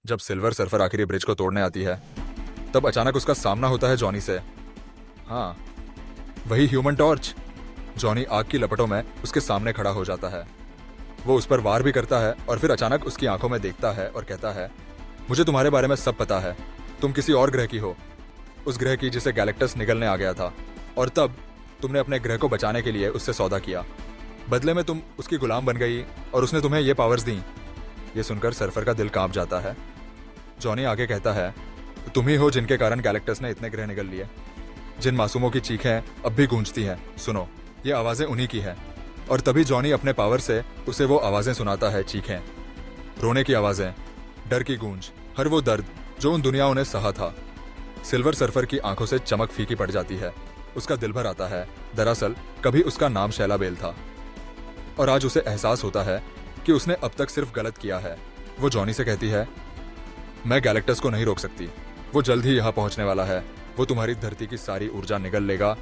जब silver surfer आखिरी bridge को तोड़ने आती है तब अचानक उसका सामना होता है जॉनी से। हाँ, वही ह्यूमन टॉर्च। जॉनी आग की लपटों में उसके सामने खड़ा हो जाता है। वो उस पर वार भी करता है और फिर अचानक उसकी आंखों में देखता है और कहता है, मुझे तुम्हारे बारे में सब पता है। तुम किसी और ग्रह की हो, उस ग्रह की जिसे गैलेक्टस निगलने आ गया था, और तब तुमने अपने ग्रह को बचाने के लिए उससे सौदा किया। बदले में तुम उसकी गुलाम बन गई और उसने तुम्हें ये पावर्स दी। ये सुनकर सर्फर का दिल कांप जाता है। जॉनी आगे कहता है, तुम ही हो जिनके कारण गैलेक्टस ने इतने ग्रह निगल लिए। जिन मासूमों की चीखें अब भी गूंजती हैं, सुनो, ये आवाजें उन्हीं की हैं। और तभी जॉनी अपने पावर से उसे वो आवाजें सुनाता है, चीखें, रोने की आवाजें, डर की गूंज, हर वो दर्द जो उन दुनियाओं ने सहा था। सिल्वर सर्फर की आंखों से चमक फीकी पड़ जाती है। उसका दिल भर आता है। दरअसल कभी उसका नाम शैला बेल था और आज उसे एहसास होता है कि उसने अब तक सिर्फ गलत किया है। वो जॉनी से कहती है, मैं गैलेक्टस को नहीं रोक सकती। वो जल्द ही यहाँ पहुंचने वाला है। वो तुम्हारी धरती की सारी ऊर्जा निगल लेगा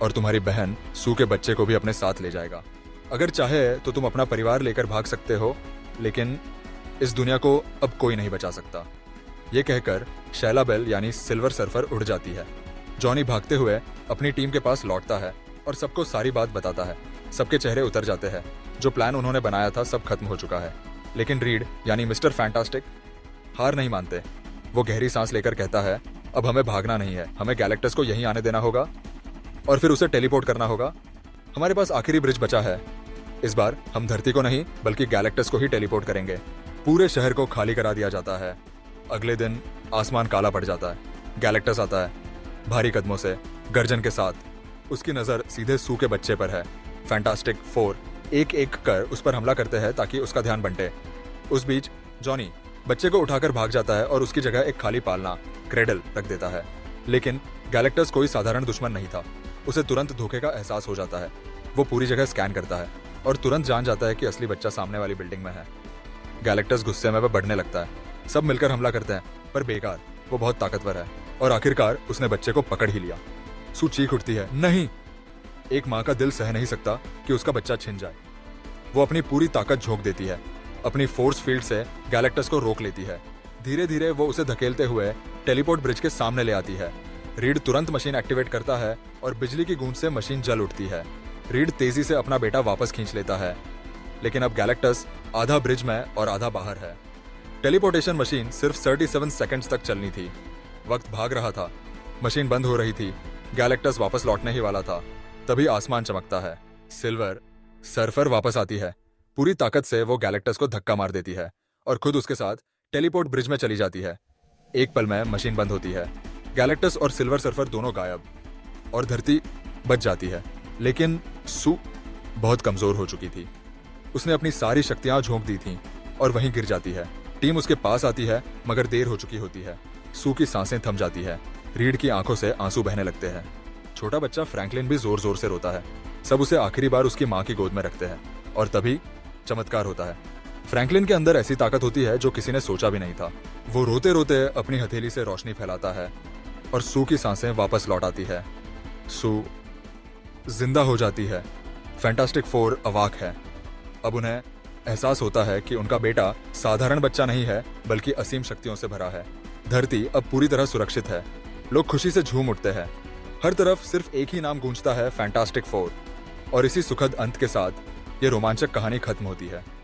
और तुम्हारी बहन सू के बच्चे को भी अपने साथ ले जाएगा। अगर चाहे तो तुम अपना परिवार लेकर भाग सकते हो, लेकिन इस दुनिया को अब कोई नहीं बचा सकता। ये कहकर शैला बेल यानी सिल्वर सर्फर उड़ जाती है। जॉनी भागते हुए अपनी टीम के पास लौटता है और सबको सारी बात बताता है। सबके चेहरे उतर जाते हैं। जो प्लान उन्होंने बनाया था सब खत्म हो चुका है। लेकिन रीड यानी मिस्टर फैंटास्टिक हार नहीं मानते। वो गहरी सांस लेकर कहता है, अब हमें भागना नहीं है, हमें गैलेक्टस को यहीं आने देना होगा और फिर उसे टेलीपोर्ट करना होगा। हमारे पास आखिरी ब्रिज बचा है। इस बार हम धरती को नहीं बल्कि गैलेक्टस को ही टेलीपोर्ट करेंगे। पूरे शहर को खाली करा दिया जाता है। अगले दिन आसमान काला पड़ जाता है। गैलेक्टस आता है भारी कदमों से, गर्जन के साथ। उसकी नजर सीधे सू के बच्चे पर है। फैंटास्टिक फोर एक एक कर उस पर हमला करते हैं ताकि उसका ध्यान बंटे। उस बीच जॉनी बच्चे को उठाकर भाग जाता है और उसकी जगह एक खाली पालना क्रेडल रख देता है। लेकिन गैलेक्टस कोई साधारण दुश्मन नहीं था। उसे तुरंत धोखे का एहसास हो जाता है। वो पूरी जगह स्कैन करता है और तुरंत जान जाता है कि असली बच्चा सामने वाली बिल्डिंग में है। गैलेक्टस गुस्से में वह बढ़ने लगता है। सब मिलकर हमला करते हैं, पर बेकार। वो बहुत ताकतवर है और आखिरकार उसने बच्चे को पकड़ ही लिया। सू चीख उठती है, नहीं। एक माँ का दिल सह नहीं सकता कि उसका बच्चा छिन जाए। वो अपनी पूरी ताकत झोंक देती है। अपनी फोर्स फील्ड से गैलेक्टस को रोक लेती है। धीरे धीरे वो उसे धकेलते हुए टेलीपोर्ट ब्रिज के सामने ले आती है। रीड तुरंत मशीन एक्टिवेट करता है और बिजली की गूंज से मशीन जल उठती है। रीड तेजी से अपना बेटा वापस खींच लेता है। लेकिन अब गैलेक्टस आधा ब्रिज में और आधा बाहर है। टेलीपोर्टेशन मशीन सिर्फ 37 सेकंड्स तक चलनी थी। वक्त भाग रहा था। मशीन बंद हो रही थी। गैलेक्टस वापस लौटने ही वाला था। तभी आसमान चमकता है। सिल्वर सर्फर वापस आती है। पूरी ताकत से वो गैलेक्टस को धक्का मार देती है और खुद उसके साथ टेलीपोर्ट ब्रिज में चली जाती है। एक पल में मशीन बंद होती है। गैलेक्टस और सिल्वर सर्फर दोनों गायब और धरती बच जाती है। लेकिन सू बहुत कमजोर हो चुकी थी। उसने अपनी सारी शक्तियां झोंक दी थीं और वहीं गिर जाती है। टीम उसके पास आती है मगर देर हो चुकी होती है। सू की सांसें थम जाती है। रीड की आंखों से आंसू बहने लगते हैं। छोटा बच्चा फ्रैंकलिन भी जोर जोर से रोता है। सब उसे आखिरी बार उसकी माँ की गोद में रखते हैं और तभी चमत्कार होता है। फ्रैंकलिन के अंदर ऐसी ताकत होती है जो किसी ने सोचा भी नहीं था। वो रोते रोते अपनी हथेली से रोशनी फैलाता है और सू की सांसें वापस लौट आती है। सू जिंदा हो जाती है। फैंटास्टिक फोर अवाक है। अब उन्हें एहसास होता है कि उनका बेटा साधारण बच्चा नहीं है बल्कि असीम शक्तियों से भरा है। धरती अब पूरी तरह सुरक्षित है। लोग खुशी से झूम उठते हैं। हर तरफ सिर्फ एक ही नाम गूंजता है, फैंटास्टिक फोर। और इसी सुखद अंत के साथ ये रोमांचक कहानी खत्म होती है।